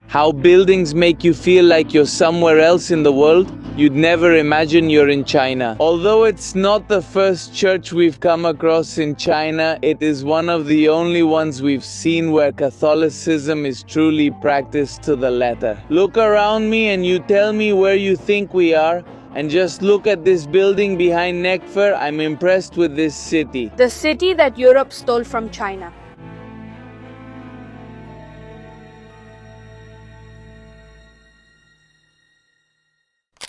How buildings make you feel like you're somewhere else in the world. You'd never imagine you're in China. Although it's not the first church we've come across in China, it is one of the only ones we've seen where Catholicism is truly practiced to the letter. Look around me and you tell me where you think we are. And just look at this building behind Nekfer. I'm impressed with this city. The city that Europe stole from China.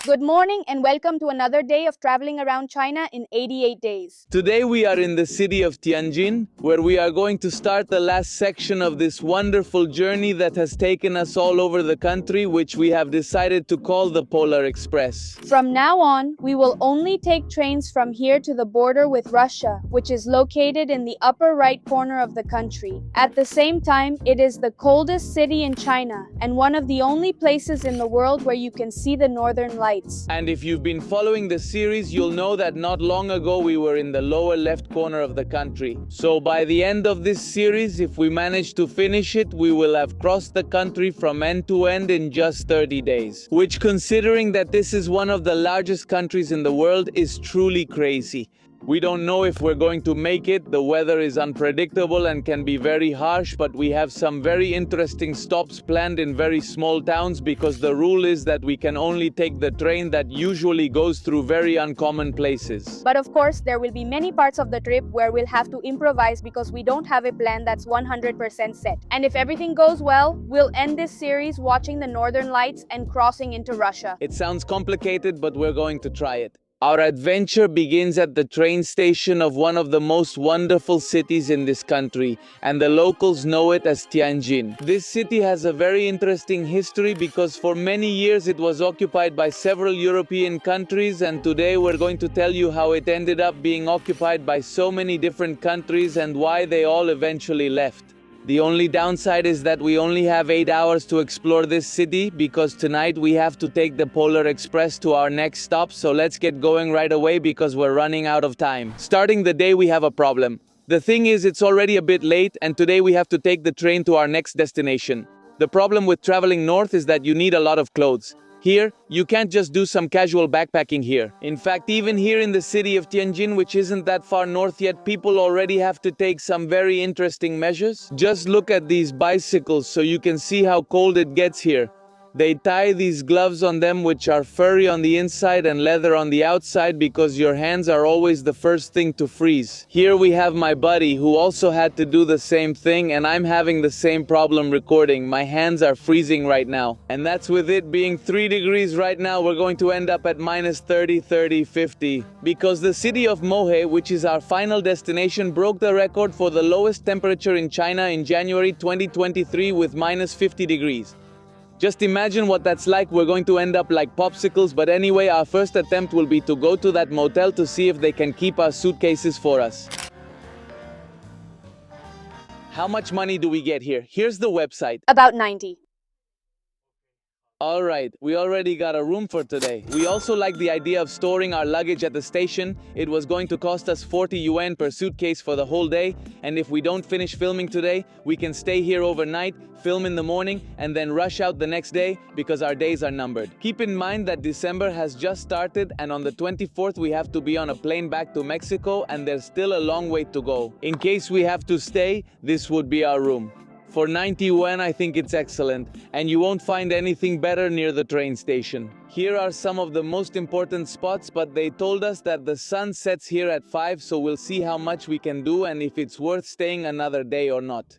Good morning and welcome to another day of traveling around China in 88 days. Today we are in the city of Tianjin, where we are going to start the last section of this wonderful journey that has taken us all over the country, which we have decided to call the Polar Express. From now on, we will only take trains from here to the border with Russia, which is located in the upper right corner of the country. At the same time, it is the coldest city in China and one of the only places in the world where you can see the northern lights. And if you've been following the series, you'll know that not long ago we were in the lower left corner of the country. So by the end of this series, if we manage to finish it, we will have crossed the country from end to end in just 30 days. Which, considering that this is one of the largest countries in the world, is truly crazy. We don't know if we're going to make it. The weather is unpredictable and can be very harsh, but we have some very interesting stops planned in very small towns because the rule is that we can only take the train that usually goes through very uncommon places. But of course, there will be many parts of the trip where we'll have to improvise because we don't have a plan that's 100% set. And if everything goes well, we'll end this series watching the northern lights and crossing into Russia. It sounds complicated, but we're going to try it. Our adventure begins at the train station of one of the most wonderful cities in this country, and the locals know it as Tianjin. This city has a very interesting history because for many years it was occupied by several European countries, and today we're going to tell you how it ended up being occupied by so many different countries and why they all eventually left. The only downside is that we only have 8 hours to explore this city because tonight we have to take the Polar Express to our next stop, so let's get going right away because we're running out of time. Starting the day, we have a problem. The thing is, it's already a bit late and today we have to take the train to our next destination. The problem with traveling north is that you need a lot of clothes. Here, you can't just do some casual backpacking here. In fact, even here in the city of Tianjin, which isn't that far north yet, people already have to take some very interesting measures. Just look at these bicycles so you can see how cold it gets here. They tie these gloves on them which are furry on the inside and leather on the outside because your hands are always the first thing to freeze. Here we have my buddy who also had to do the same thing, and I'm having the same problem recording. My hands are freezing right now. And that's with it being 3 degrees right now, we're going to end up at minus 30, 50. Because the city of Mohe, which is our final destination, broke the record for the lowest temperature in China in January 2023 with minus 50 degrees. Just imagine what that's like. We're going to end up like popsicles, but anyway, our first attempt will be to go to that motel to see if they can keep our suitcases for us. How much money do we get here? Here's the website. About 90. Alright, we already got a room for today. We also like the idea of storing our luggage at the station. It was going to cost us 40 yuan per suitcase for the whole day, and if we don't finish filming today, we can stay here overnight, film in the morning, and then rush out the next day because our days are numbered. Keep in mind that December has just started, and on the 24th we have to be on a plane back to Mexico, and there's still a long way to go. In case we have to stay, this would be our room. For 90 yuan, I think it's excellent, and you won't find anything better near the train station. Here are some of the most important spots, but they told us that the sun sets here at 5, so we'll see how much we can do and if it's worth staying another day or not.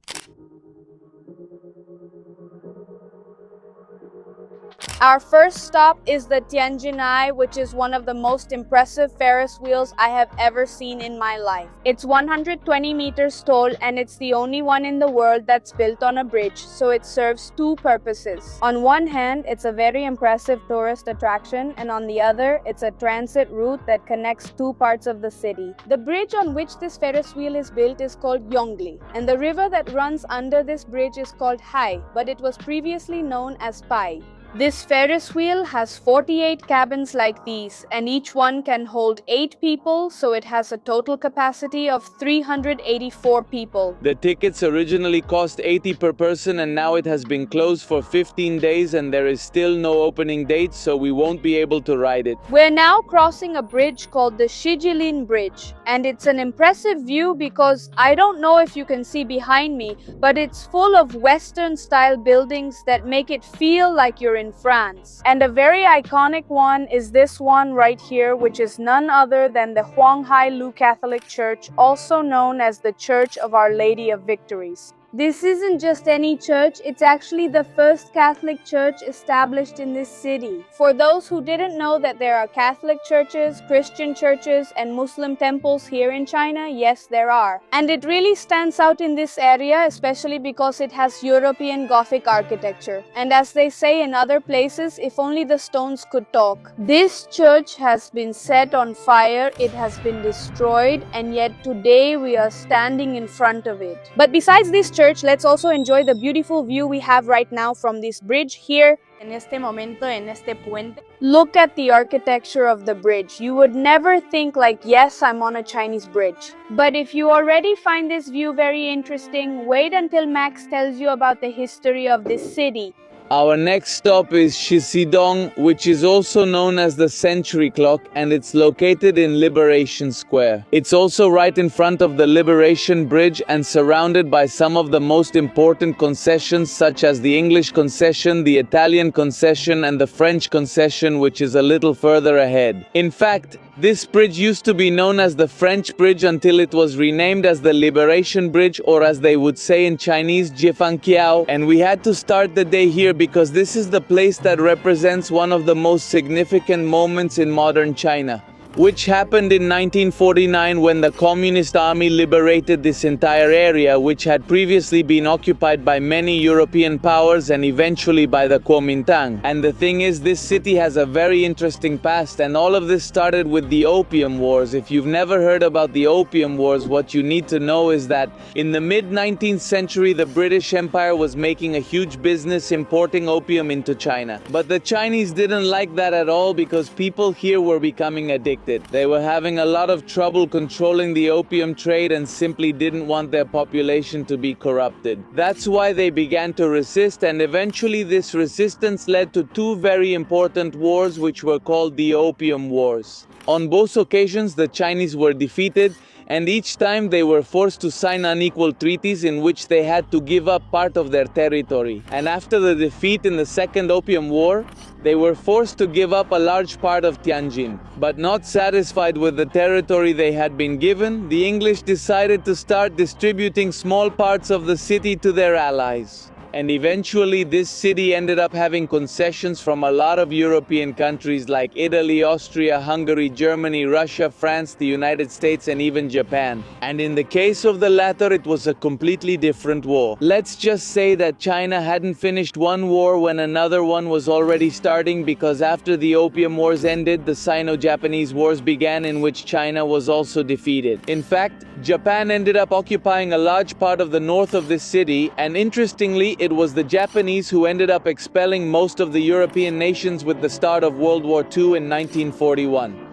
Our first stop is the Tianjin Eye, which is one of the most impressive Ferris wheels I have ever seen in my life. It's 120 meters tall and it's the only one in the world that's built on a bridge, so it serves two purposes. On one hand, it's a very impressive tourist attraction, and on the other, it's a transit route that connects two parts of the city. The bridge on which this Ferris wheel is built is called Yongli, and the river that runs under this bridge is called Hai, but it was previously known as Pai. This Ferris wheel has 48 cabins like these, and each one can hold 8 people, so it has a total capacity of 384 people. The tickets originally cost 80 per person, and now it has been closed for 15 days and there is still no opening date, so we won't be able to ride it. We're now crossing a bridge called the Shijilin Bridge, and it's an impressive view because I don't know if you can see behind me, but it's full of Western-style buildings that make it feel like you're in France. And a very iconic one is this one right here, which is none other than the Huanghai Lu Catholic Church, also known as the Church of Our Lady of Victories. This isn't just any church, it's actually the first Catholic church established in this city. For those who didn't know that there are Catholic churches, Christian churches, and Muslim temples here in China, yes, there are. And it really stands out in this area, especially because it has European Gothic architecture. And as they say in other places, if only the stones could talk. This church has been set on fire, it has been destroyed, and yet today we are standing in front of it. But besides this church, let's also enjoy the beautiful view we have right now from this bridge here. En este momento, en este puente. Look at the architecture of the bridge. You would never think like, yes, I'm on a Chinese bridge. But if you already find this view very interesting, wait until Max tells you about the history of this city. Our next stop is Shisidong, which is also known as the Century Clock, and it's located in Liberation Square. It's also right in front of the Liberation Bridge and surrounded by some of the most important concessions such as the English Concession, the Italian Concession, and the French Concession, which is a little further ahead. In fact, this bridge used to be known as the French Bridge until it was renamed as the Liberation Bridge, or as they would say in Chinese, Jifangqiao, and we had to start the day here because this is the place that represents one of the most significant moments in modern China, which happened in 1949 when the Communist Army liberated this entire area, which had previously been occupied by many European powers and eventually by the Kuomintang. And the thing is, this city has a very interesting past, and all of this started with the Opium Wars. If you've never heard about the Opium Wars, what you need to know is that in the mid-19th century, the British Empire was making a huge business importing opium into China. But the Chinese didn't like that at all because people here were becoming addicted. They were having a lot of trouble controlling the opium trade and simply didn't want their population to be corrupted. That's why they began to resist, and eventually this resistance led to two very important wars which were called the Opium Wars. On both occasions the Chinese were defeated, and each time they were forced to sign unequal treaties in which they had to give up part of their territory. And after the defeat in the Second Opium War, they were forced to give up a large part of Tianjin. But not satisfied with the territory they had been given, the English decided to start distributing small parts of the city to their allies. And eventually this city ended up having concessions from a lot of European countries like Italy, Austria, Hungary, Germany, Russia, France, the United States, and even Japan. And in the case of the latter, it was a completely different war. Let's just say that China hadn't finished one war when another one was already starting, because after the Opium Wars ended, the Sino-Japanese Wars began, in which China was also defeated. In fact, Japan ended up occupying a large part of the north of this city, and interestingly, it was the Japanese who ended up expelling most of the European nations with the start of World War II in 1941.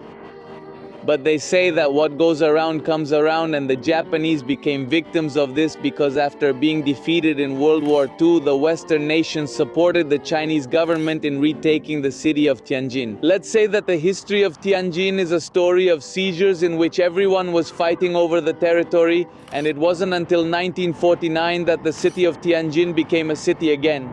But they say that what goes around comes around, and the Japanese became victims of this because after being defeated in World War II, the Western nations supported the Chinese government in retaking the city of Tianjin. Let's say that the history of Tianjin is a story of seizures in which everyone was fighting over the territory, and it wasn't until 1949 that the city of Tianjin became a city again.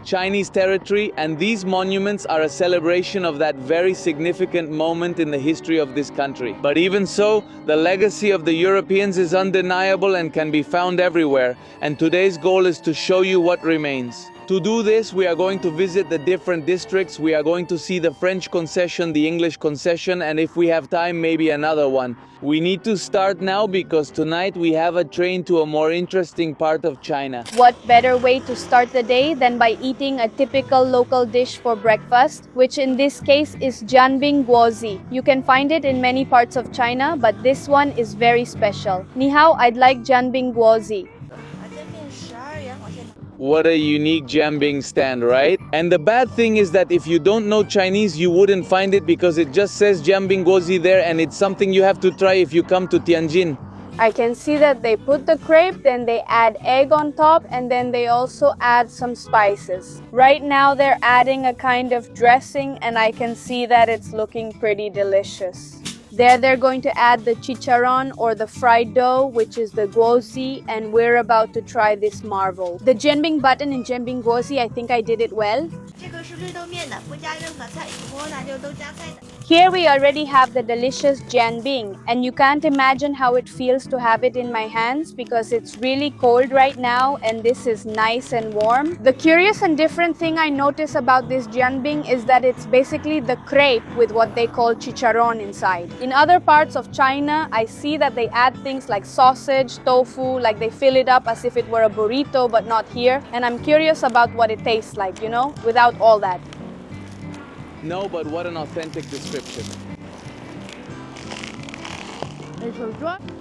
Chinese territory, and these monuments are a celebration of that very significant moment in the history of this country. But even so, the legacy of the Europeans is undeniable and can be found everywhere, and today's goal is to show you what remains. To do this, we are going to visit the different districts, we are going to see the French Concession, the English Concession, and if we have time, maybe another one. We need to start now because tonight we have a train to a more interesting part of China. What better way to start the day than by eating a typical local dish for breakfast, which in this case is Jianbing Guozi. You can find it in many parts of China, but this one is very special. Ni hao, I'd like Jianbing Guozi. What a unique jianbing stand, right? And the bad thing is that if you don't know Chinese, you wouldn't find it because it just says jianbing guozi there, and it's something you have to try if you come to Tianjin. I can see that they put the crepe, then they add egg on top, and then they also add some spices. Right now they're adding a kind of dressing, and I can see that it's looking pretty delicious. There they're going to add the chicharron or the fried dough, which is the guozi, and we're about to try this marvel. The jianbing button in jianbing guozi, I think I did it well. 这个是绿豆面的，不加任何菜，不过呢就都加菜的。 Here we already have the delicious jianbing, and you can't imagine how it feels to have it in my hands because it's really cold right now and this is nice and warm. The curious and different thing I notice about this jianbing is that it's basically the crepe with what they call chicharron inside. In other parts of China, I see that they add things like sausage, tofu, like they fill it up as if it were a burrito, but not here. And I'm curious about what it tastes like, you know, without all that. No, but what an authentic description.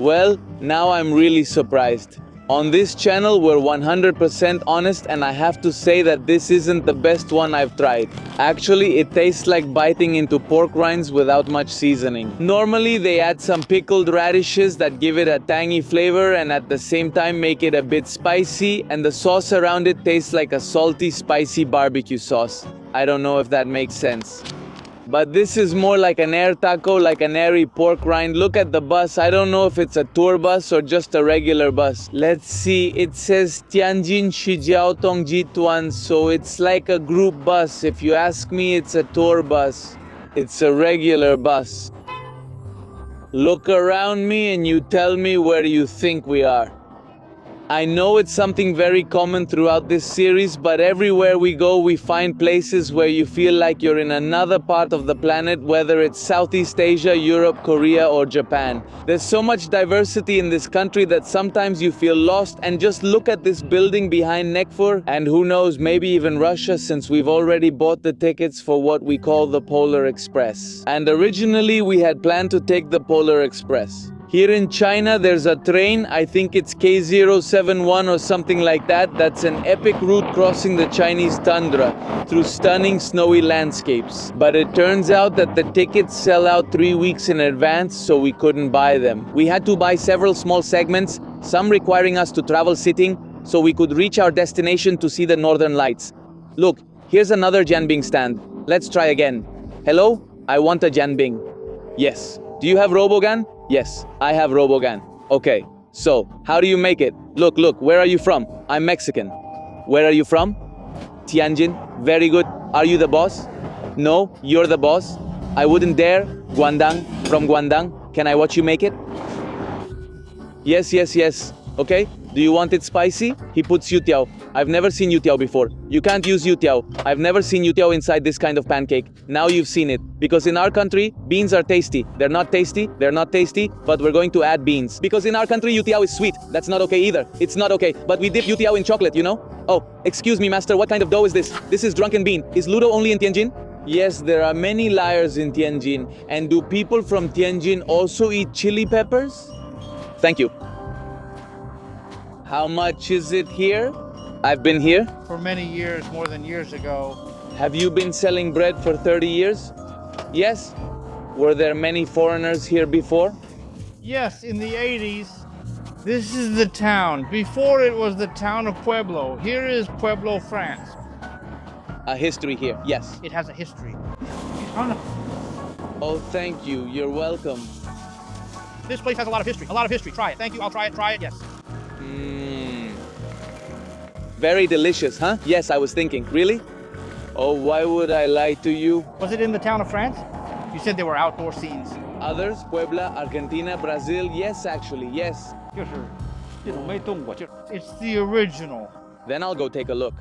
Well, now I'm really surprised. On this channel, we're 100% honest, and I have to say that this isn't the best one I've tried. Actually, it tastes like biting into pork rinds without much seasoning. Normally, they add some pickled radishes that give it a tangy flavor and at the same time make it a bit spicy, and the sauce around it tastes like a salty, spicy barbecue sauce. I don't know if that makes sense. But this is more like an air taco, like an airy pork rind. Look at the bus. I don't know if it's a tour bus or just a regular bus. Let's see. It says Tianjin Shijiao Tongji Tuan, so it's like a group bus. If you ask me, it's a tour bus. It's a regular bus. Look around me and you tell me where you think we are. I know it's something very common throughout this series, but everywhere we go we find places where you feel like you're in another part of the planet, whether it's Southeast Asia, Europe, Korea, or Japan. There's so much diversity in this country that sometimes you feel lost, and just look at this building behind Nekfur, and who knows, maybe even Russia, since we've already bought the tickets for what we call the Polar Express. And originally we had planned to take the Polar Express. Here in China, there's a train, I think it's K071 or something like that. That's an epic route crossing the Chinese tundra through stunning snowy landscapes. But it turns out that the tickets sell out 3 weeks in advance, so we couldn't buy them. We had to buy several small segments, some requiring us to travel sitting, so we could reach our destination to see the northern lights. Look, here's another jianbing stand. Let's try again. Hello? I want a jianbing. Yes. Do you have Robogan? Yes, I have Robogan. Okay, so, how do you make it? Look, where are you from? I'm Mexican. Where are you from? Tianjin. Very good. Are you the boss? No, you're the boss. I wouldn't dare. Guangdong. From Guangdong. Can I watch you make it? Yes. Okay, do you want it spicy? He puts youtiao. I've never seen youtiao before. You can't use youtiao. I've never seen youtiao inside this kind of pancake. Now you've seen it. Because in our country, beans are tasty. They're not tasty, but we're going to add beans. Because in our country, youtiao is sweet. That's not okay either. It's not okay. But we dip youtiao in chocolate, you know? Oh, excuse me, master, what kind of dough is this? This is drunken bean. Is Ludo only in Tianjin? Yes, there are many liars in Tianjin. And do people from Tianjin also eat chili peppers? Thank you. How much is it here? I've been here. For many years, more than years ago. Have you been selling bread for 30 years? Yes. Were there many foreigners here before? Yes, in the 80s. This is the town. Before it was the town of Pueblo. Here is Pueblo, France. A history here, yes. It has a history. Oh, thank you. You're welcome. This place has a lot of history. Try it. Thank you. I'll try it. Try it. Yes. Very delicious, huh? Yes, I was thinking. Really? Oh, why would I lie to you? Was it in the town of France? You said there were outdoor scenes. Others? Puebla, Argentina, Brazil? Yes, actually, yes. It's the original. Then I'll go take a look.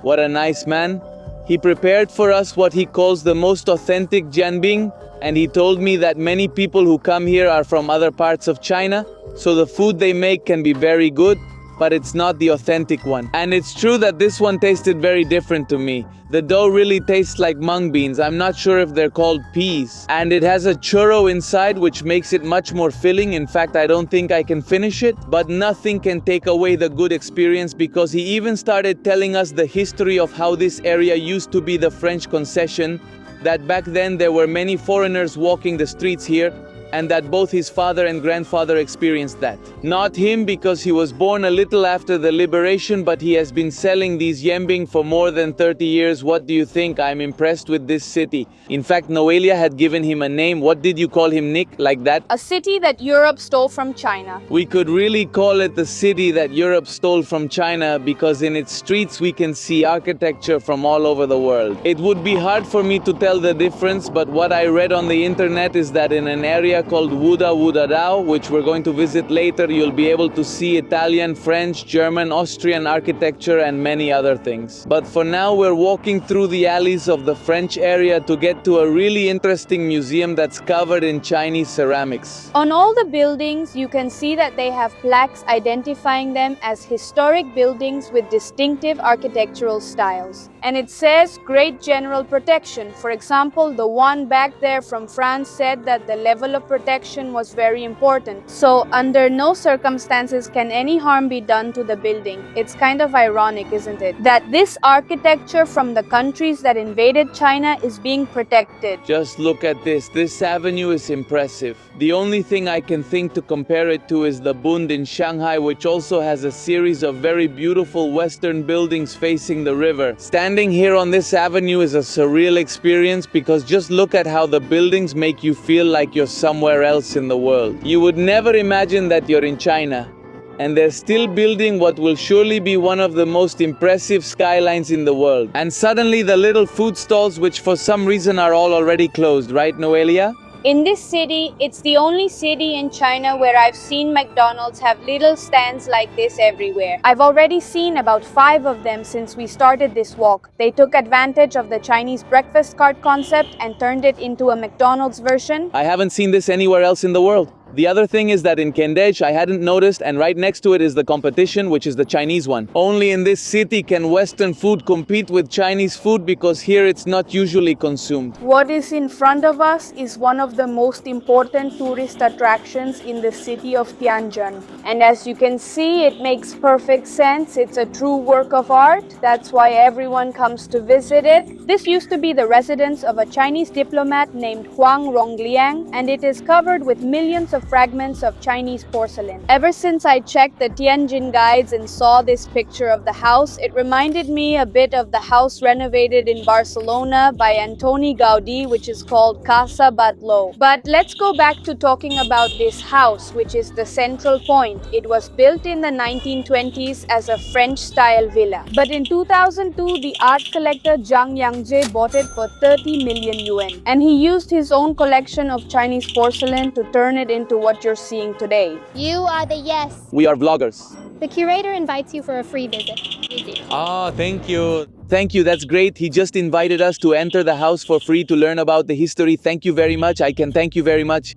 What a nice man. He prepared for us what he calls the most authentic jianbing, and he told me that many people who come here are from other parts of China, so the food they make can be very good, but it's not the authentic one. And it's true that this one tasted very different to me. The dough really tastes like mung beans. I'm not sure if they're called peas. And it has a churro inside, which makes it much more filling. In fact, I don't think I can finish it. But nothing can take away the good experience, because he even started telling us the history of how this area used to be the French Concession, that back then there were many foreigners walking the streets here, and that both his father and grandfather experienced that. Not him, because he was born a little after the liberation, but he has been selling these yembing for more than 30 years. What do you think? I'm impressed with this city. In fact, Noelia had given him a name. What did you call him, Nick? Like that? A city that Europe stole from China. We could really call it the city that Europe stole from China, because in its streets we can see architecture from all over the world. It would be hard for me to tell the difference, but what I read on the internet is that in an area called Wudao, which we're going to visit later, you'll be able to see Italian, French, German, Austrian architecture and many other things. But for now, we're walking through the alleys of the French area to get to a really interesting museum that's covered in Chinese ceramics. On all the buildings, you can see that they have plaques identifying them as historic buildings with distinctive architectural styles. And it says Great General Protection. For example, the one back there from France said that the level of protection was very important. So under no circumstances can any harm be done to the building. It's kind of ironic, isn't it? That this architecture from the countries that invaded China is being protected. Just look at this. This avenue is impressive. The only thing I can think to compare it to is the Bund in Shanghai, which also has a series of very beautiful Western buildings facing the river. Standing here on this avenue is a surreal experience, because just look at how the buildings make you feel like you're somewhere else in the world. You would never imagine that you're in China. And they're still building what will surely be one of the most impressive skylines in the world. And suddenly the little food stalls, which for some reason are all already closed, right, Noelia? In this city, it's the only city in China where I've seen McDonald's have little stands like this everywhere. I've already seen about 5 of them since we started this walk. They took advantage of the Chinese breakfast cart concept and turned it into a McDonald's version. I haven't seen this anywhere else in the world. The other thing is that in Kendej, I hadn't noticed, and right next to it is the competition, which is the Chinese one. Only in this city can Western food compete with Chinese food, because here it's not usually consumed. What is in front of us is one of the most important tourist attractions in the city of Tianjin. And as you can see, it makes perfect sense. It's a true work of art. That's why everyone comes to visit it. This used to be the residence of a Chinese diplomat named Huang Rongliang, and it is covered with millions of fragments of Chinese porcelain. Ever since I checked the Tianjin guides and saw this picture of the house, it reminded me a bit of the house renovated in Barcelona by Antoni Gaudí, which is called Casa Batlló. But let's go back to talking about this house, which is the central point. It was built in the 1920s as a French-style villa. But in 2002, the art collector Zhang Yangzhe bought it for 30 million yuan. And he used his own collection of Chinese porcelain to turn it into what you're seeing today. You are the yes. We are vloggers. The curator invites you for a free visit. Ah, thank you. Thank you, that's great. He just invited us to enter the house for free to learn about the history. Thank you very much. I can thank you very much.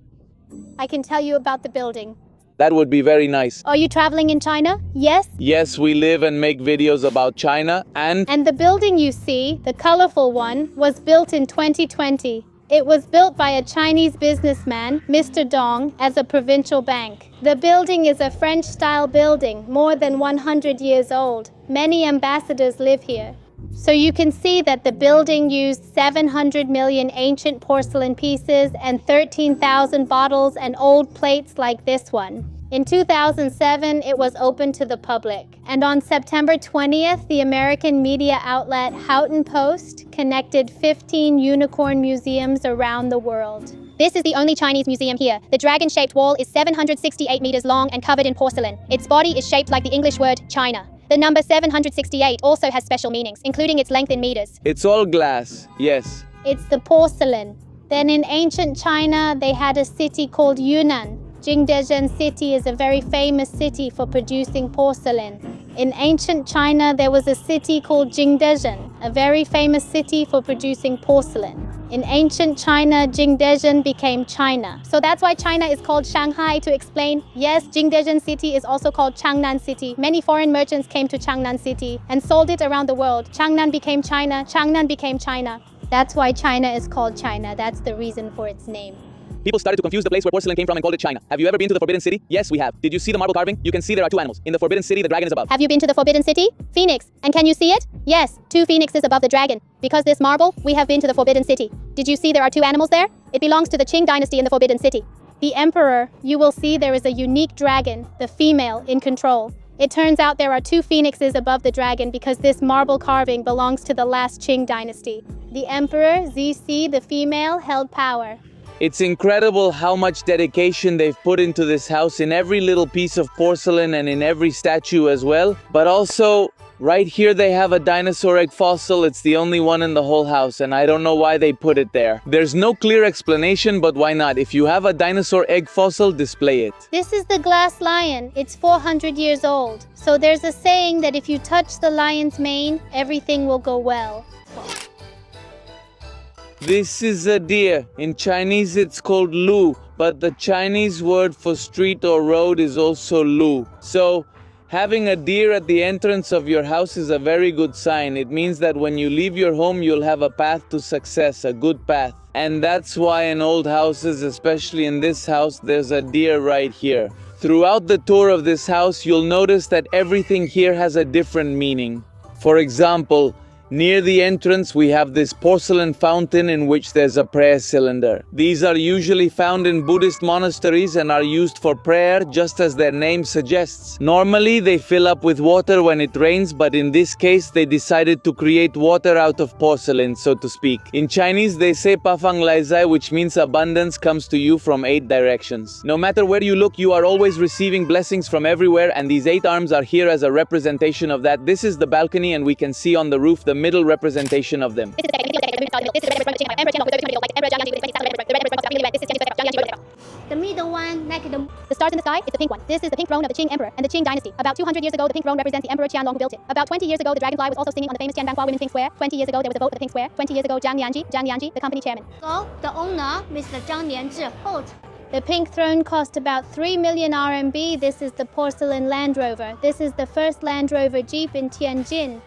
I can tell you about the building. That would be very nice. Are you traveling in China? Yes? Yes, we live and make videos about China, and the building you see, the colorful one, was built in 2020. It was built by a Chinese businessman, Mr. Dong, as a provincial bank. The building is a French-style building, more than 100 years old. Many ambassadors live here. So you can see that the building used 700 million ancient porcelain pieces and 13,000 bottles and old plates like this one. In 2007, it was open to the public. And on September 20th, the American media outlet Houghton Post connected 15 unicorn museums around the world. This is the only Chinese museum here. The dragon-shaped wall is 768 meters long and covered in porcelain. Its body is shaped like the English word China. The number 768 also has special meanings, including its length in meters. it's all glass, yes. It's the porcelain. Then in ancient China, they had a city called Yunnan. Jingdezhen City is a very famous city for producing porcelain. In ancient China, there was a city called Jingdezhen, a very famous city for producing porcelain. In ancient China, Jingdezhen became China. So that's why China is called Shanghai, to explain, yes, Jingdezhen city is also called Changnan city. Many foreign merchants came to Changnan city and sold it around the world. Changnan became China, Changnan became China. That's why China is called China. That's the reason for its name. People started to confuse the place where porcelain came from and called it China. Have you ever been to the Forbidden City? Yes, we have. Did you see the marble carving? You can see there are two animals. In the Forbidden City, the dragon is above. Have you been to the Forbidden City? Phoenix. And can you see it? Yes, two phoenixes above the dragon. Because this marble, we have been to the Forbidden City. Did you see there are two animals there? It belongs to the Qing dynasty in the Forbidden City. The emperor, you will see there is a unique dragon, the female, in control. It turns out there are two phoenixes above the dragon because this marble carving belongs to the last Qing dynasty. The emperor, Zixi, the female, held power. It's incredible how much dedication they've put into this house, in every little piece of porcelain and in every statue as well. But also, right here they have a dinosaur egg fossil. It's the only one in the whole house, and I don't know why they put it there. There's no clear explanation, but why not? If you have a dinosaur egg fossil, display it. This is the glass lion. It's 400 years old. So there's a saying that if you touch the lion's mane, everything will go well. This is a deer. In Chinese it's called lu, but the Chinese word for street or road is also lu. So, having a deer at the entrance of your house is a very good sign. It means that when you leave your home, you'll have a path to success, a good path. And that's why in old houses, especially in this house, there's a deer right here. Throughout the tour of this house, you'll notice that everything here has a different meaning. For example, near the entrance, we have this porcelain fountain in which there's a prayer cylinder. These are usually found in Buddhist monasteries and are used for prayer, just as their name suggests. Normally, they fill up with water when it rains, but in this case, they decided to create water out of porcelain, so to speak. In Chinese, they say Pafang Lai Zai, which means abundance comes to you from 8 directions. No matter where you look, you are always receiving blessings from everywhere, and these 8 arms are here as a representation of that. This is the balcony, and we can see on the roof the middle representation of them. The middle one, the stars in the sky, it's the pink one. This is the pink throne of the Qing emperor and the Qing dynasty. About 200 years ago, the pink throne represents the emperor Qianlong who built it. About 20 years ago, the dragonfly was also singing on the famous Tianjin Women's Pink Square. 20 years ago, there was a vote for the pink square. 20 years ago, Zhang Lianji, the company chairman. So, the owner, Mr. Zhang Lianzhi, holds. The pink throne cost about 3 million RMB. This is the porcelain Land Rover. This is the first Land Rover Jeep in Tianjin.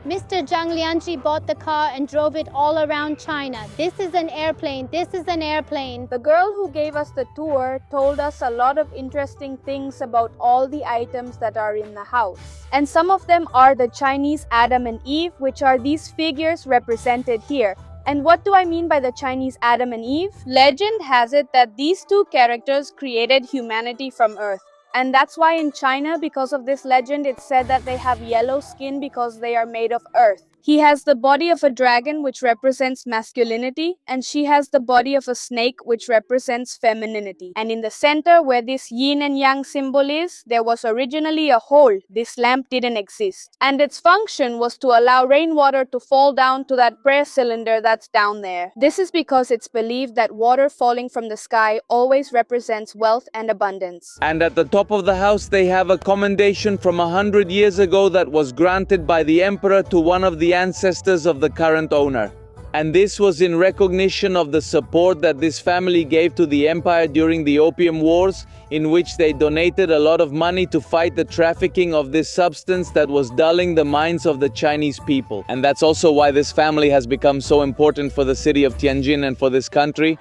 Mr. Zhang Lianji bought the car and drove it all around China. This is an airplane. This is an airplane. The girl who gave us the tour told us a lot of interesting things about all the items that are in the house. And some of them are the Chinese Adam and Eve, which are these figures represented here. And what do I mean by the Chinese Adam and Eve? Legend has it that these two characters created humanity from Earth. And that's why in China, because of this legend, it's said that they have yellow skin because they are made of earth. He has the body of a dragon, which represents masculinity, and she has the body of a snake, which represents femininity. And in the center, where this yin and yang symbol is, there was originally a hole. This lamp didn't exist. And its function was to allow rainwater to fall down to that prayer cylinder that's down there. This is because it's believed that water falling from the sky always represents wealth and abundance. And at the top of the house, they have a commendation from 100 years ago that was granted by the emperor to one of the ancestors of the current owner. And this was in recognition of the support that this family gave to the empire during the Opium Wars, in which they donated a lot of money to fight the trafficking of this substance that was dulling the minds of the Chinese people. And that's also why this family has become so important for the city of Tianjin and for this country.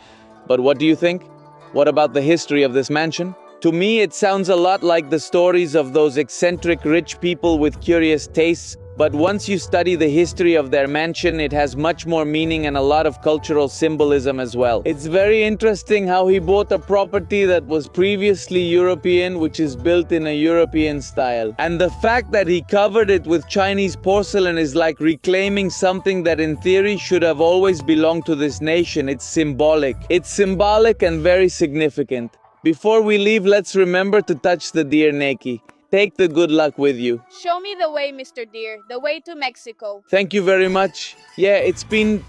But what do you think? What about the history of this mansion? To me, it sounds a lot like the stories of those eccentric rich people with curious tastes. But once you study the history of their mansion, it has much more meaning and a lot of cultural symbolism as well. It's very interesting how he bought a property that was previously European, which is built in a European style. And the fact that he covered it with Chinese porcelain is like reclaiming something that in theory should have always belonged to this nation. It's symbolic. It's symbolic and very significant. Before we leave, let's remember to touch the deer Neki. Take the good luck with you. Show me the way, Mr. Deer. The way to Mexico. Thank you very much. Yeah, it's been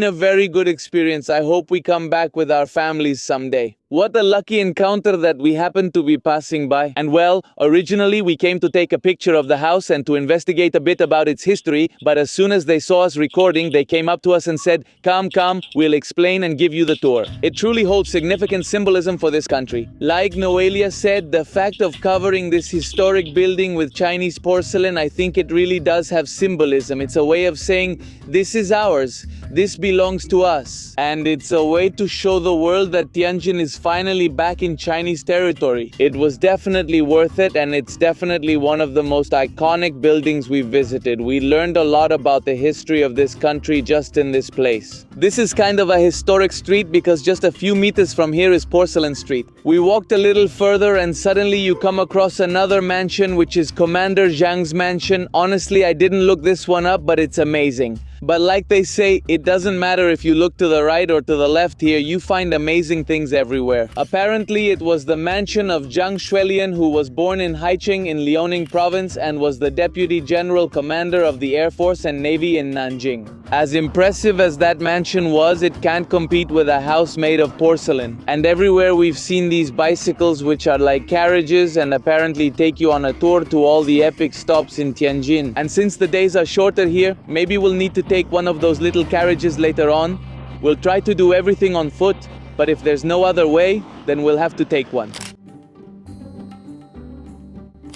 a very good experience. I hope we come back with our families someday. What a lucky encounter that we happened to be passing by. And well, originally we came to take a picture of the house and to investigate a bit about its history, but as soon as they saw us recording, they came up to us and said, come, we'll explain and give you the tour. It truly holds significant symbolism for this country. Like Noelia said, the fact of covering this historic building with Chinese porcelain, I think it really does have symbolism. It's a way of saying, this is ours, this belongs to us. And it's a way to show the world that Tianjin is finally back in Chinese territory. It was definitely worth it, and it's definitely one of the most iconic buildings we've visited. We learned a lot about the history of this country just in this place. This is kind of a historic street because just a few meters from here is Porcelain Street. We walked a little further and suddenly you come across another mansion, which is Commander Zhang's mansion. Honestly, I didn't look this one up, but it's amazing. But like they say, it doesn't matter if you look to the right or to the left here, you find amazing things everywhere. Apparently, it was the mansion of Zhang Shuilian, who was born in Haicheng in Liaoning province and was the Deputy General Commander of the Air Force and Navy in Nanjing. As impressive as that mansion was, it can't compete with a house made of porcelain. And everywhere we've seen these bicycles, which are like carriages and apparently take you on a tour to all the epic stops in Tianjin. And since the days are shorter here, maybe we'll need to take one of those little carriages later on. We'll try to do everything on foot, but if there's no other way, then we'll have to take one.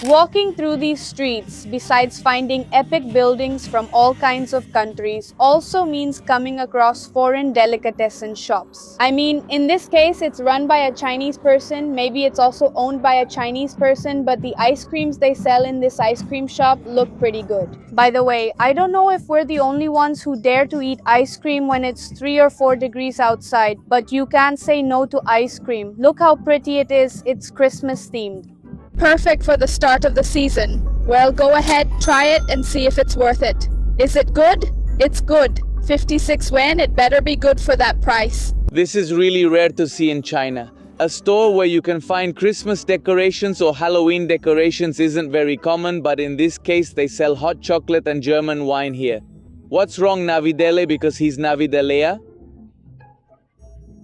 Walking through these streets, besides finding epic buildings from all kinds of countries, also means coming across foreign delicatessen shops. I mean, in this case, it's run by a Chinese person, maybe it's also owned by a Chinese person, but the ice creams they sell in this ice cream shop look pretty good. By the way, I don't know if we're the only ones who dare to eat ice cream when it's 3 or 4 degrees outside, but you can't say no to ice cream. Look how pretty it is, it's Christmas themed. Perfect for the start of the season. Well, go ahead, try it and see if it's worth it. Is it good? It's good. 56 yuan, it better be good for that price. This is really rare to see in China. A store where you can find Christmas decorations or Halloween decorations isn't very common, but in this case they sell hot chocolate and German wine here. What's wrong, Navidele, because he's Navidelea?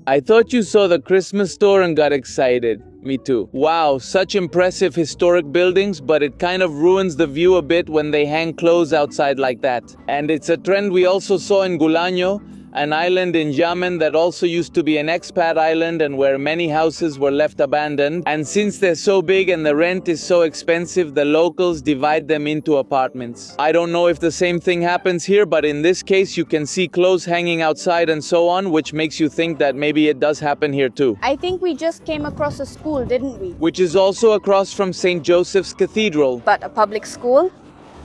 I thought you saw the Christmas store and got excited. Me too. Wow, such impressive historic buildings, but it kind of ruins the view a bit when they hang clothes outside like that. And it's a trend we also saw in Gulaño, an island in Xiamen that also used to be an expat island and where many houses were left abandoned. And since they're so big and the rent is so expensive, the locals divide them into apartments. I don't know if the same thing happens here, but in this case you can see clothes hanging outside and so on, which makes you think that maybe it does happen here too. I think we just came across a school, didn't we? Which is also across from St. Joseph's Cathedral. But a public school?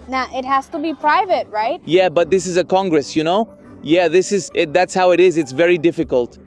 Nah, it has to be private, right? Yeah, but this is a congress, you know? Yeah, this is it. That's how it is. It's very difficult.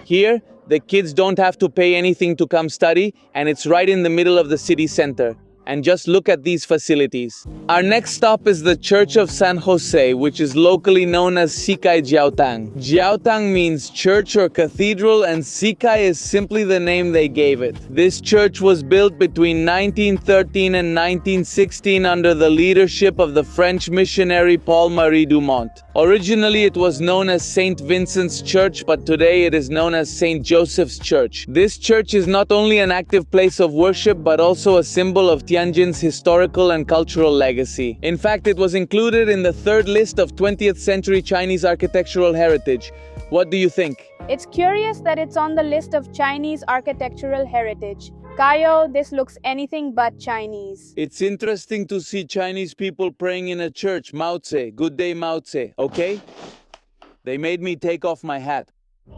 Here, the kids don't have to pay anything to come study, and it's right in the middle of the city center. And just look at these facilities. Our next stop is the Church of San Jose, which is locally known as Sikai Jiaotang. Jiaotang means church or cathedral, and Sikai is simply the name they gave it. This church was built between 1913 and 1916 under the leadership of the French missionary Paul-Marie Dumont. Originally, it was known as St. Vincent's Church, but today it is known as St. Joseph's Church. This church is not only an active place of worship, but also a symbol of Tianjin's historical and cultural legacy. In fact, it was included in the 3rd list of 20th century Chinese architectural heritage. What do you think? It's curious that it's on the list of Chinese architectural heritage. Kayo, this looks anything but Chinese. It's interesting to see Chinese people praying in a church. Mao Tse, good day Mao Tse, okay? They made me take off my hat.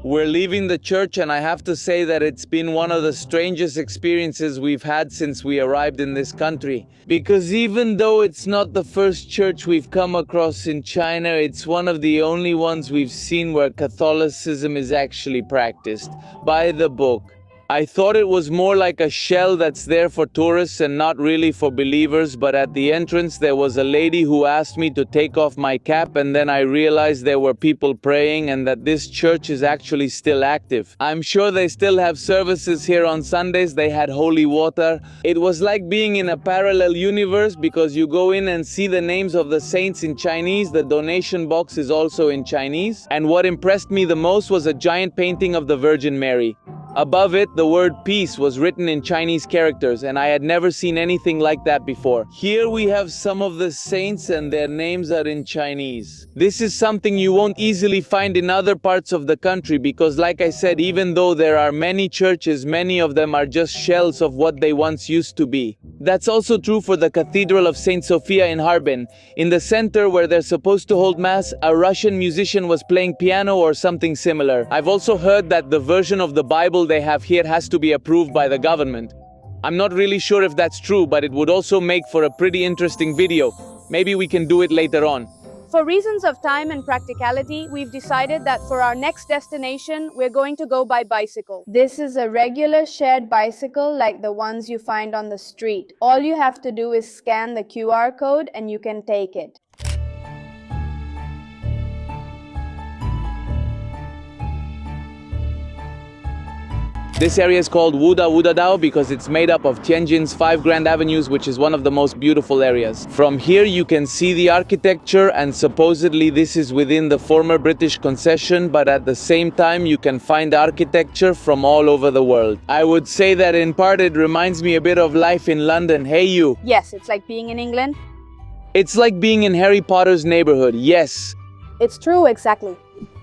We're leaving the church, and I have to say that it's been one of the strangest experiences we've had since we arrived in this country. Because even though it's not the first church we've come across in China, it's one of the only ones we've seen where Catholicism is actually practiced. By the book. I thought it was more like a shell that's there for tourists and not really for believers, but at the entrance there was a lady who asked me to take off my cap, and then I realized there were people praying and that this church is actually still active. I'm sure they still have services here on Sundays. They had holy water. It was like being in a parallel universe because you go in and see the names of the saints in Chinese. The donation box is also in Chinese. And what impressed me the most was a giant painting of the Virgin Mary. Above it, the word peace was written in Chinese characters, and I had never seen anything like that before. Here we have some of the saints and their names are in Chinese. This is something you won't easily find in other parts of the country because, like I said, even though there are many churches, many of them are just shells of what they once used to be. That's also true for the Cathedral of Saint Sophia in Harbin. In the center where they're supposed to hold mass, a Russian musician was playing piano or something similar. I've also heard that the version of the Bible they have here has to be approved by the government. I'm not really sure if that's true, but it would also make for a pretty interesting video. Maybe we can do it later on. For reasons of time and practicality, we've decided that for our next destination, we're going to go by bicycle. This is a regular shared bicycle like the ones you find on the street. All you have to do is scan the QR code and you can take it. This area is called Wudao because it's made up of Tianjin's 5 grand avenues, which is one of the most beautiful areas. From here you can see the architecture, and supposedly this is within the former British Concession, but at the same time you can find architecture from all over the world. I would say that in part it reminds me a bit of life in London. Hey you! Yes, it's like being in England. It's like being in Harry Potter's neighborhood, yes. It's true, exactly.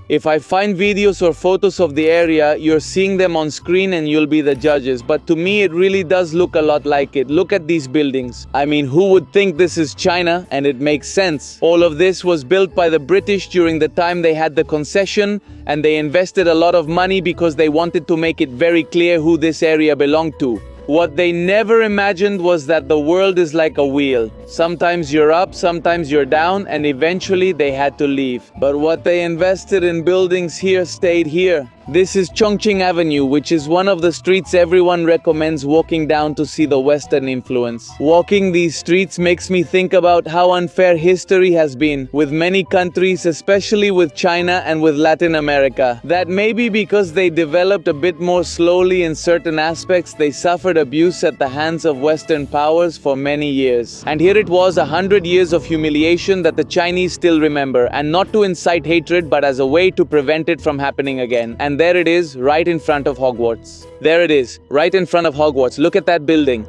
If I find videos or photos of the area, you're seeing them on screen and you'll be the judges. But to me, it really does look a lot like it. Look at these buildings. I mean, who would think this is China? And it makes sense. All of this was built by the British during the time they had the concession, and they invested a lot of money because they wanted to make it very clear who this area belonged to. What they never imagined was that the world is like a wheel. Sometimes you're up, sometimes you're down, and eventually they had to leave. But what they invested in buildings here stayed here. This is Chongqing Avenue, which is one of the streets everyone recommends walking down to see the Western influence. Walking these streets makes me think about how unfair history has been with many countries, especially with China and with Latin America. That maybe because they developed a bit more slowly in certain aspects, they suffered abuse at the hands of Western powers for many years. And here it was, 100 years of humiliation that the Chinese still remember, and not to incite hatred, but as a way to prevent it from happening again. And there it is, right in front of Hogwarts. There it is, right in front of Hogwarts. Look at that building.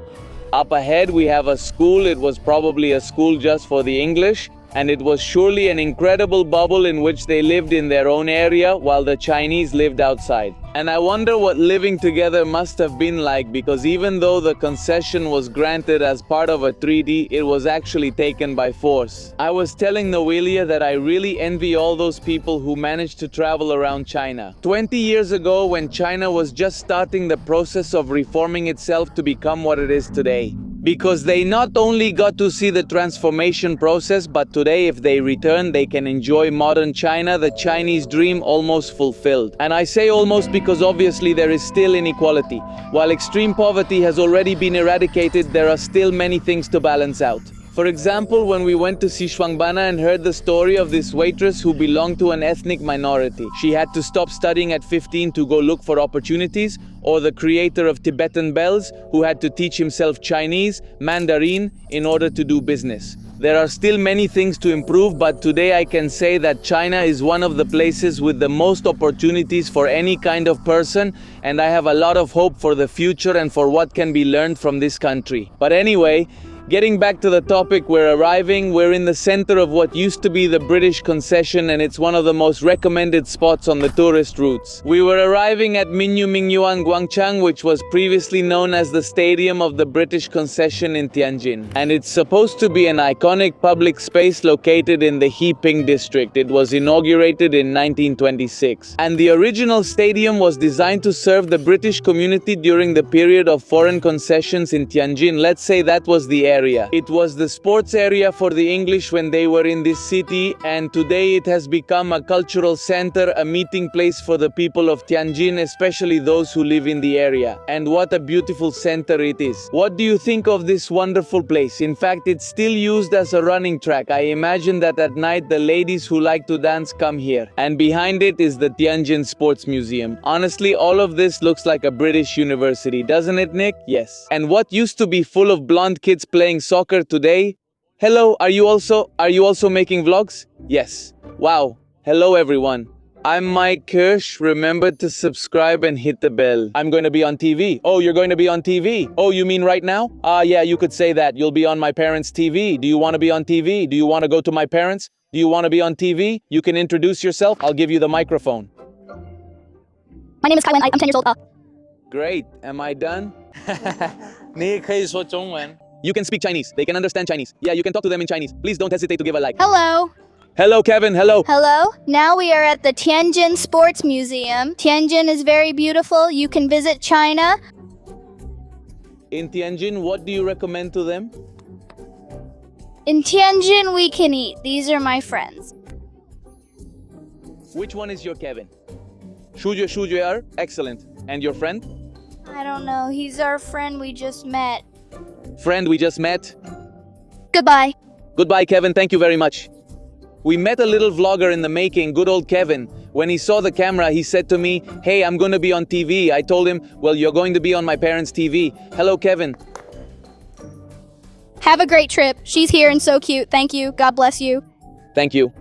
Up ahead we have a school. It was probably a school just for the English, and it was surely an incredible bubble in which they lived in their own area while the Chinese lived outside. And I wonder what living together must have been like, because even though the concession was granted as part of a treaty, it was actually taken by force. I was telling Noelia that I really envy all those people who managed to travel around China. 20 years ago, when China was just starting the process of reforming itself to become what it is today. Because they not only got to see the transformation process, but today if they return, they can enjoy modern China, the Chinese dream almost fulfilled. And I say almost because obviously there is still inequality. While extreme poverty has already been eradicated, there are still many things to balance out. For example, when we went to Xishuangbanna and heard the story of this waitress who belonged to an ethnic minority. She had to stop studying at 15 to go look for opportunities, or the creator of Tibetan bells who had to teach himself Chinese, Mandarin in order to do business. There are still many things to improve, but today I can say that China is one of the places with the most opportunities for any kind of person, and I have a lot of hope for the future and for what can be learned from this country. But anyway, getting back to the topic, we're in the center of what used to be the British Concession, and it's one of the most recommended spots on the tourist routes. We were arriving at Mingyuan Guangchang, which was previously known as the Stadium of the British Concession in Tianjin. And it's supposed to be an iconic public space located in the Heping district. It was inaugurated in 1926. And the original stadium was designed to serve the British community during the period of foreign concessions in Tianjin. Let's say that was the area. It was the sports area for the English when they were in this city, and today it has become a cultural center, a meeting place for the people of Tianjin, especially those who live in the area. And what a beautiful center it is. What do you think of this wonderful place? In fact, it's still used as a running track. I imagine that at night the ladies who like to dance come here. And behind it is the Tianjin Sports Museum. Honestly, all of this looks like a British university, doesn't it, Nick? Yes. And what used to be full of blonde kids playing soccer today? Hello, are you also making vlogs? Yes. Wow. Hello everyone. I'm Mike Kirsch. Remember to subscribe and hit the bell. I'm going to be on TV. Oh, you're going to be on TV? Oh, you mean right now? Yeah, you could say that. You'll be on my parents' TV. Do you want to be on TV? Do you want to go to my parents? Do you want to be on TV? You can introduce yourself. I'll give you the microphone. My name is Kaiwen. I'm 10 years old. Great. Am I done? 你也可以说中文。 You can speak Chinese. They can understand Chinese. Yeah, you can talk to them in Chinese. Please don't hesitate to give a like. Hello. Hello, Kevin. Hello. Hello. Now we are at the Tianjin Sports Museum. Tianjin is very beautiful. You can visit China. In Tianjin, what do you recommend to them? In Tianjin, we can eat. These are my friends. Which one is your Kevin? Shujue. Excellent. And your friend? I don't know. He's our friend we just met. Friend we just met. Goodbye. Goodbye, Kevin. Thank you very much. We met a little vlogger in the making, good old Kevin. When he saw the camera, he said to me, "Hey, I'm going to be on TV." I told him, "Well, you're going to be on my parents' TV." Hello, Kevin. Have a great trip. She's here and so cute. Thank you. God bless you. Thank you.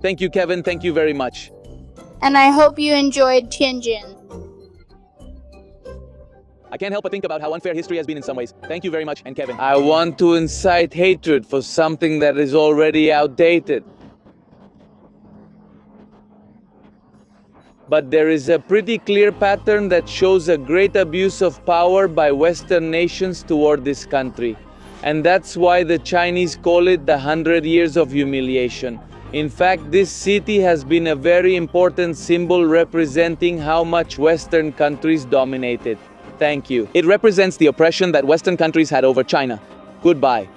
Thank you, Kevin. Thank you very much. And I hope you enjoyed Tianjin. I can't help but think about how unfair history has been in some ways. Thank you very much, and Kevin. I want to incite hatred for something that is already outdated. But there is a pretty clear pattern that shows a great abuse of power by Western nations toward this country. And that's why the Chinese call it the 100 Years of Humiliation. In fact, this city has been a very important symbol representing how much Western countries dominated. Thank you. It represents the oppression that Western countries had over China. Goodbye.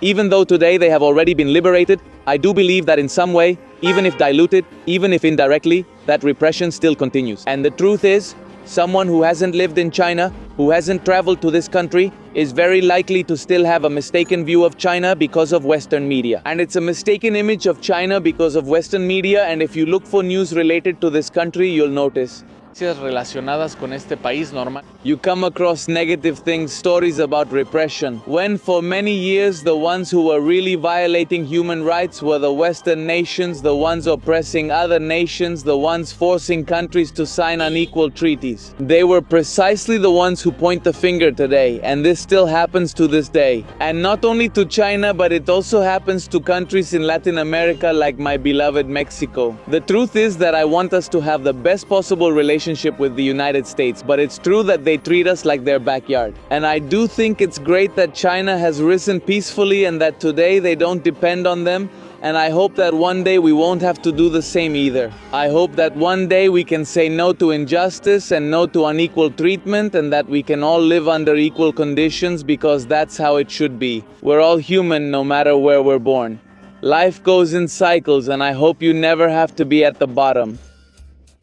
Even though today they have already been liberated, I do believe that in some way, even if diluted, even if indirectly, that repression still continues. And the truth is, someone who hasn't lived in China, who hasn't traveled to this country, is very likely to still have a mistaken view of China because of Western media. And it's a mistaken image of China because of Western media, and if you look for news related to this country, you'll notice. Relacionadas con este país normal. You come across negative things, stories about repression, when for many years the ones who were really violating human rights were the Western nations, the ones oppressing other nations, the ones forcing countries to sign unequal treaties. They were precisely the ones who point the finger today, and this still happens to this day. And not only to China, but it also happens to countries in Latin America like my beloved Mexico. The truth is that I want us to have the best possible relationship with the United States, but it's true that they treat us like their backyard. And I do think it's great that China has risen peacefully and that today they don't depend on them, and I hope that one day we won't have to do the same either. I hope that one day we can say no to injustice and no to unequal treatment, and that we can all live under equal conditions, because that's how it should be. We're all human no matter where we're born. Life goes in cycles, and I hope you never have to be at the bottom.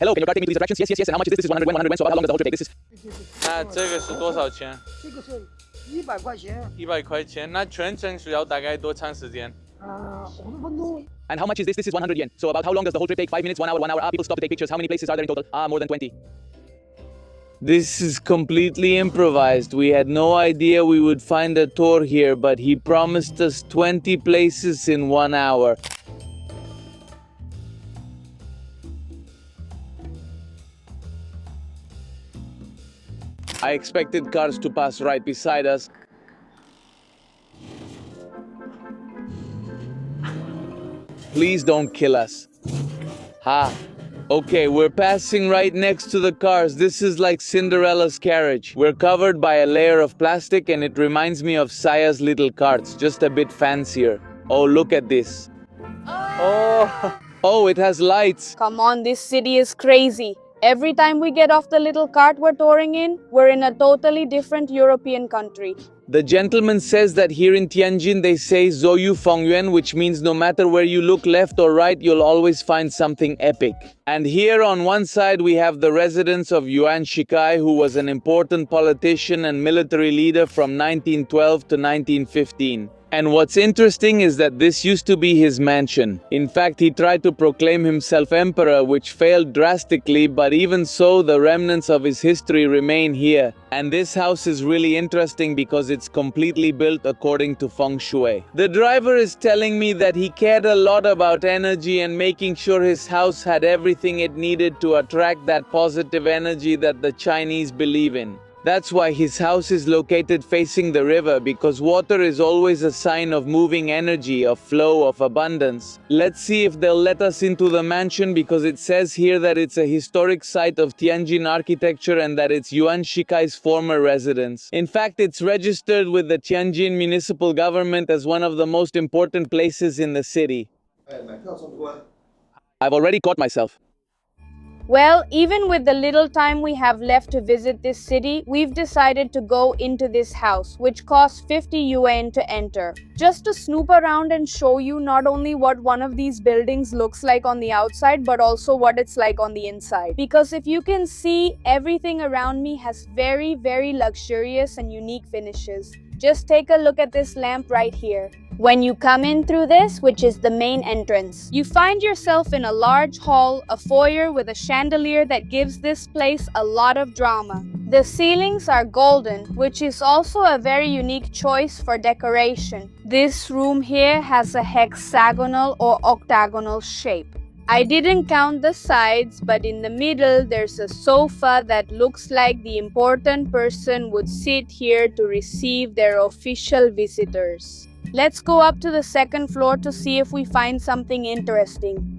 Hello, can you take me to these attractions? Yes, and how much is this? This is 100 yen, so how long does the whole trip take? This is... 那这个是多少钱这个是100块钱， ？100块钱。那全程需要大概多长时间？ 50分钟。 And how much is this? This is 100 yen. So about how long does the whole trip take? 5 minutes, 1 hour, 1 hour? People stop to take pictures. How many places are there in total? More than 20. This is completely improvised. We had no idea we would find a tour here, but he promised us 20 places in 1 hour. I expected cars to pass right beside us. Please don't kill us. Ha. Okay, we're passing right next to the cars. This is like Cinderella's carriage. We're covered by a layer of plastic and it reminds me of Saya's little carts, just a bit fancier. Oh, look at this. Oh, it has lights. Come on, this city is crazy. Every time we get off the little cart we're touring in, we're in a totally different European country. The gentleman says that here in Tianjin they say Zhou Fengyuan, which means no matter where you look left or right, you'll always find something epic. And here on one side we have the residence of Yuan Shikai, who was an important politician and military leader from 1912 to 1915. And what's interesting is that this used to be his mansion. In fact, he tried to proclaim himself emperor, which failed drastically, but even so, the remnants of his history remain here. And this house is really interesting because it's completely built according to feng shui. The driver is telling me that he cared a lot about energy and making sure his house had everything it needed to attract that positive energy that the Chinese believe in. That's why his house is located facing the river, because water is always a sign of moving energy, of flow, of abundance. Let's see if they'll let us into the mansion, because it says here that it's a historic site of Tianjin architecture and that it's Yuan Shikai's former residence. In fact, it's registered with the Tianjin municipal government as one of the most important places in the city. I've already caught myself. Well, even with the little time we have left to visit this city, we've decided to go into this house, which costs 50 yuan to enter. Just to snoop around and show you not only what one of these buildings looks like on the outside, but also what it's like on the inside. Because if you can see, everything around me has very, very luxurious and unique finishes. Just take a look at this lamp right here. When you come in through this, which is the main entrance, you find yourself in a large hall, a foyer with a chandelier that gives this place a lot of drama. The ceilings are golden, which is also a very unique choice for decoration. This room here has a hexagonal or octagonal shape. I didn't count the sides, but in the middle there's a sofa that looks like the important person would sit here to receive their official visitors. Let's go up to the second floor to see if we find something interesting.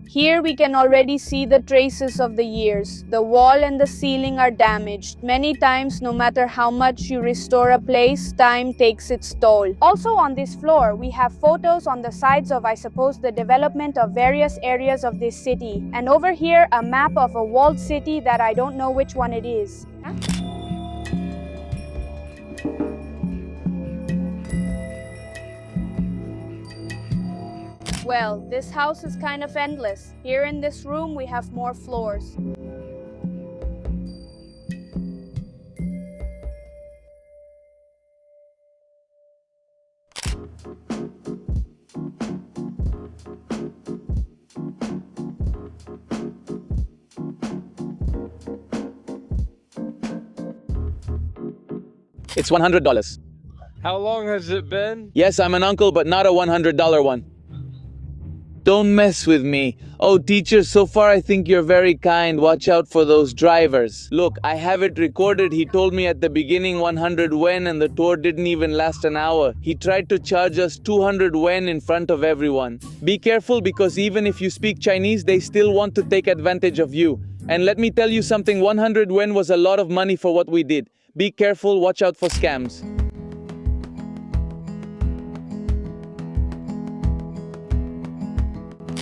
Here we can already see the traces of the years. The wall and the ceiling are damaged. Many times, no matter how much you restore a place, time takes its toll. Also on this floor, we have photos on the sides of, I suppose, the development of various areas of this city. And over here, a map of a walled city that I don't know which one it is. Well, this house is kind of endless. Here in this room, we have more floors. It's $100. How long has it been? Yes, I'm an uncle, but not a $100 one. Don't mess with me. Oh, teacher, so far I think you're very kind. Watch out for those drivers. Look, I have it recorded. He told me at the beginning 100 wen and the tour didn't even last an hour. He tried to charge us 200 wen in front of everyone. Be careful, because even if you speak Chinese, they still want to take advantage of you. And let me tell you something, 100 wen was a lot of money for what we did. Be careful, watch out for scams.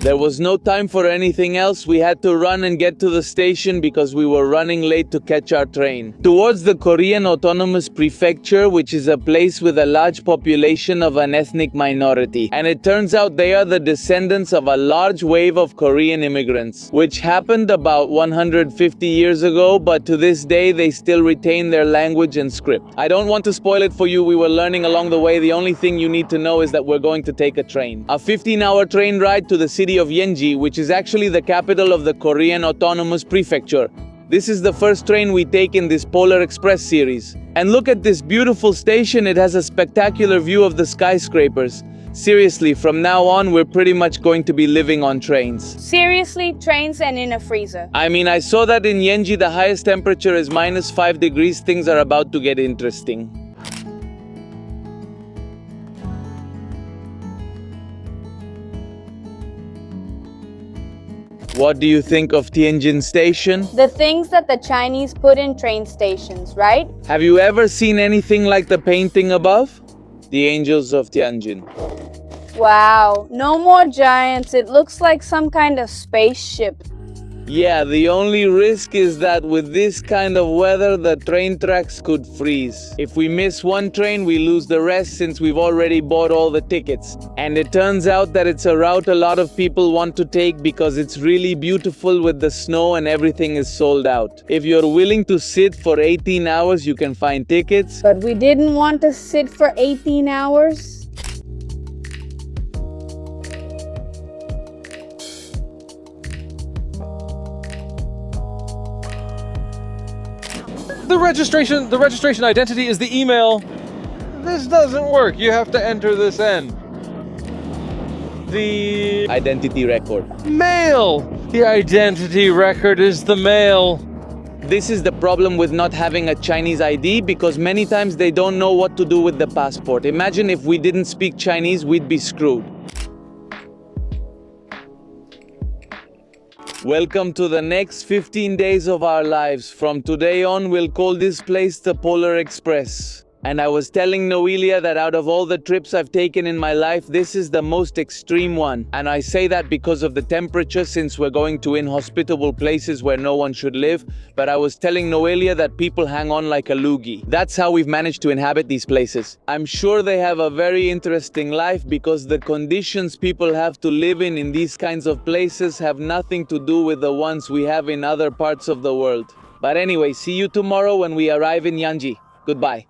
There was no time for anything else. We had to run and get to the station because we were running late to catch our train. Towards the Korean Autonomous Prefecture, which is a place with a large population of an ethnic minority. And it turns out they are the descendants of a large wave of Korean immigrants, which happened about 150 years ago, but to this day they still retain their language and script. I don't want to spoil it for you. We were learning along the way. The only thing you need to know is that we're going to take a train. A 15-hour train ride to the city of Tianjin, which is actually the capital of the Korean Autonomous Prefecture. This is the first train we take in this Polar Express series. And look at this beautiful station. It has a spectacular view of the skyscrapers. Seriously, from now on, we're pretty much going to be living on trains. Seriously, trains and in a freezer. I mean, I saw that in Tianjin the highest temperature is -5 degrees. Things are about to get interesting. What do you think of Tianjin Station? The things that the Chinese put in train stations, right? Have you ever seen anything like the painting above? The Angels of Tianjin. Wow, no more giants. It looks like some kind of spaceship. Yeah, the only risk is that with this kind of weather, the train tracks could freeze. If we miss one train, we lose the rest since we've already bought all the tickets. And it turns out that it's a route a lot of people want to take because it's really beautiful with the snow and everything is sold out. If you're willing to sit for 18 hours, you can find tickets. But we didn't want to sit for 18 hours. The registration identity is the email. This doesn't work. You have to enter this in. The Identity record. mail. The identity record is the mail. This is the problem with not having a Chinese ID, because many times they don't know what to do with the passport. Imagine if we didn't speak Chinese, we'd be screwed. Welcome to the next 15 days of our lives. From today on, we'll call this place the Polar Express. And I was telling Noelia that out of all the trips I've taken in my life, this is the most extreme one. And I say that because of the temperature, since we're going to inhospitable places where no one should live. But I was telling Noelia that people hang on like a loogie. That's how we've managed to inhabit these places. I'm sure they have a very interesting life, because the conditions people have to live in these kinds of places have nothing to do with the ones we have in other parts of the world. But anyway, see you tomorrow when we arrive in Tianjin. Goodbye.